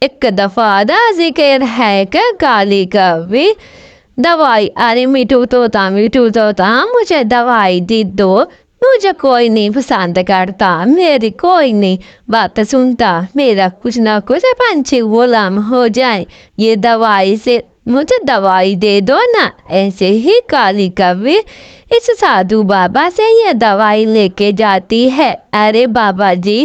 ایک دفعہ دا ذکر ہے کہ کالی کبھی دوائی، ارے میٹھو توتا مجھے دوائی دی دو، مجھے کوئی نہیں پسند کرتا، میری کوئی نہیں بات سنتا، میرا کچھ نہ کچھ پنچھی غلام ہو جائے، یہ دوائی سے مجھے دوائی دے دو نا۔ ایسے ہی کالی کبھی اس سادھو بابا سے یہ دوائی لے کے جاتی ہے۔ ارے بابا جی،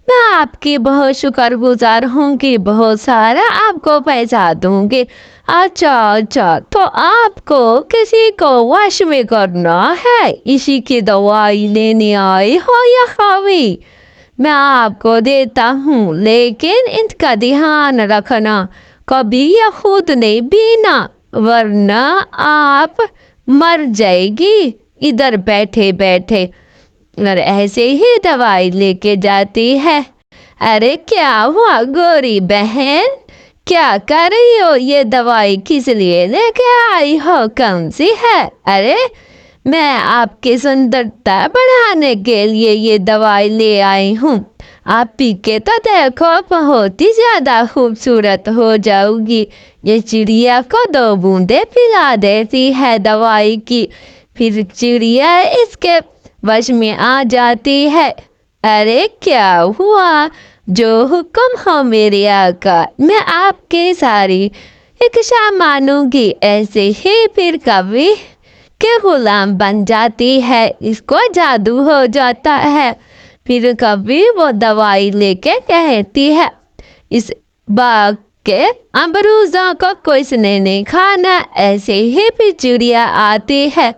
میں آپ کی بہت شکر گزار ہوں گی، بہت سارا آپ کو پیسہ دوں گی۔ اچھا تو آپ کو کسی کو وش میں کرنا ہے، اسی کی دوائی لینے آئے ہو یا خوی؟ میں آپ کو دیتا ہوں، لیکن ان کا دھیان رکھنا کبھی یہ خود نہیں پینا، ورنہ آپ مر جائے گی ادھر بیٹھے بیٹھے۔ اور ایسے ہی دوائی لے کے جاتی ہے۔ ارے کیا ہوا گوری بہن، کیا کر رہی ہو؟ یہ دوائی کس لیے لے کے آئی ہو، کون سی ہے؟ ارے میں آپ کی سندرتا بڑھانے کے لیے یہ دوائی لے آئی ہوں، آپ پی کے تو دیکھو، بہت ہی زیادہ خوبصورت ہو جاؤ گی۔ یہ چڑیا کو 2 بوندیں پلا دیتی ہے دوائی کی، پھر چڑیا اس کے وش میں آ جاتی ہے۔ ارے کیا ہوا؟ جو حکم ہو میرے آقا، میں آپ کے ساری اکشا مانوں گی۔ ایسے ہی پھر کبھی کے غلام بن جاتی ہے، اس کو جادو ہو جاتا ہے۔ پھر کبھی وہ دوائی لے کے کہتی ہے، اس باغ کے امروزوں کو کچھ نے نہیں کھانا۔ ایسے ہی پھر چڑیا آتی ہے،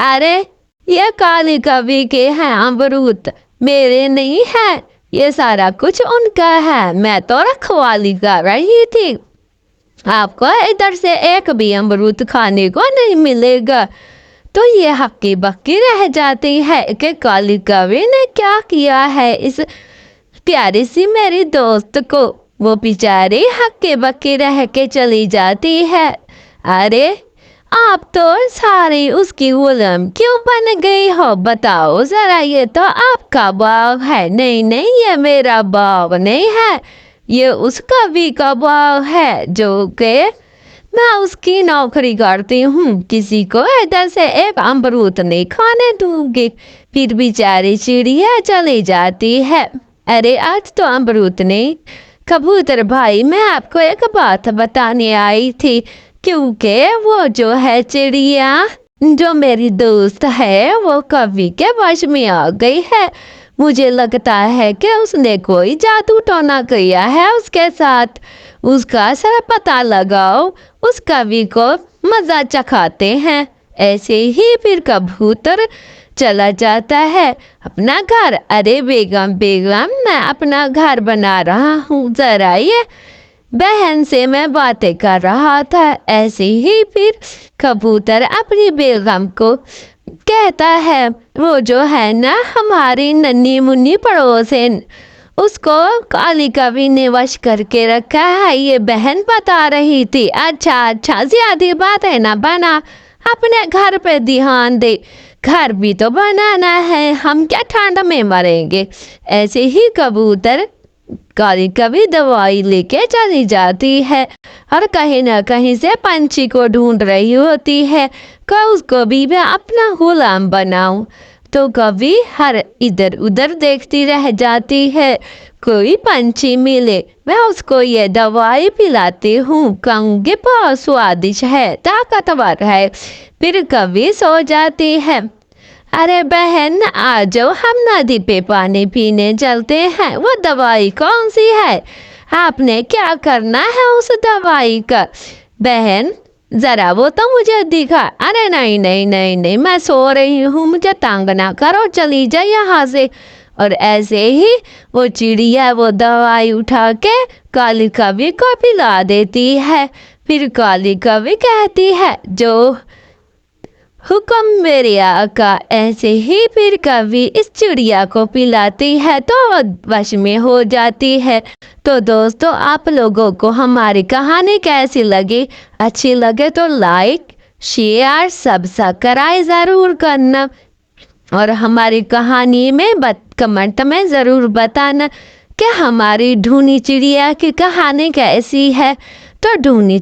ارے یہ کالی کبھی کے ہیں امرود، میرے نہیں ہے، یہ سارا کچھ ان کا ہے، میں تو رکھوالی کر رہی تھی، آپ کو ادھر سے ایک بھی امرود کھانے کو نہیں ملے گا۔ تو یہ ہکی بکی رہ جاتی ہے کہ کالی کبھی نے کیا کیا ہے اس پیاری سی میری دوست کو، وہ بیچاری ہکی بکی رہ کے چلی جاتی ہے۔ ارے آپ تو ساری اس کی غلام کیوں بن گئی ہو، بتاؤ ذرا، یہ تو آپ کا باغ ہے۔ نہیں یہ میرا باغ نہیں ہے، یہ اس کبھی کا باغ ہے، جو کہ میں اس کی نوکری کرتی ہوں، کسی کو ادھر سے ایک امرود نہیں کھانے دوں گی۔ پھر بیچاری چڑیا چلی جاتی ہے۔ ارے آج تو امرود نہیں، کبوتر بھائی میں آپ کو ایک بات بتانے آئی تھی، کیونکہ وہ جو ہے چڑیا جو میری دوست ہے، وہ کبھی کے وش میں آ گئی ہے۔ مجھے لگتا ہے کہ اس نے کوئی جادو ٹونا کیا ہے اس کے ساتھ، اس کا سر پتہ لگاؤ، اس کبھی کو مزہ چکھاتے ہیں۔ ایسے ہی پھر کبوتر چلا جاتا ہے اپنا گھر۔ ارے بیگم میں اپنا گھر بنا رہا ہوں، ذرا یہ بہن سے میں باتیں کر رہا تھا۔ ایسے ہی پھر کبوتر اپنی بیگم کو کہتا ہے، وہ جو ہے نا ہماری ننھی منی پڑوسن، اس کو کالی کبھی نے وش کر کے رکھا ہے، یہ بہن بتا رہی تھی۔ اچھا زیادہ باتیں نہ بنا، اپنے گھر پہ دھیان دے، گھر بھی تو بنانا ہے، ہم کیا ٹھنڈ میں مریں گے۔ ایسے ہی کبوتر کالی کبھی دوائی لے کے چلی جاتی ہے، اور کہیں نہ کہیں سے پنچھی کو ڈھونڈ رہی ہوتی ہے کہ اس کو بھی میں اپنا غلام بناؤں۔ تو کبھی ہر ادھر ادھر دیکھتی رہ جاتی ہے، کوئی پنچھی ملے، میں اس کو یہ دوائی پلاتی ہوں، کہوں گی بہت سوادش ہے، طاقتور ہے، پھر کبھی سو جاتی ہے۔ ارے بہن آ جاؤ، ہم ندی پہ پانی پینے چلتے ہیں، وہ دوائی کون سی ہے، آپ نے کیا کرنا ہے اس دوائی کا؟ بہن ذرا وہ تو مجھے دکھا۔ ارے نہیں میں سو رہی ہوں، مجھے تنگ نہ کرو، چلی جا یہاں سے۔ اور ایسے ہی وہ چڑیا وہ دوائی اٹھا کے کالی کبھی کو پلا دیتی ہے۔ پھر کالی کبھی کہتی ہے، جو حکم میرے آقا۔ ایسے ہی پھر کبھی اس چڑیا کو پلاتی ہے تو وش میں ہو جاتی ہے۔ تو دوستو، آپ لوگوں کو ہماری کہانی کیسی لگی؟ اچھی لگے تو لائک شیئر سبسکرائب ضرور کرنا، اور ہماری کہانی میں کمنٹ میں ضرور بتانا کہ ہماری ڈھونی چڑیا کی کہانی کیسی ہے؟ تو ڈھونی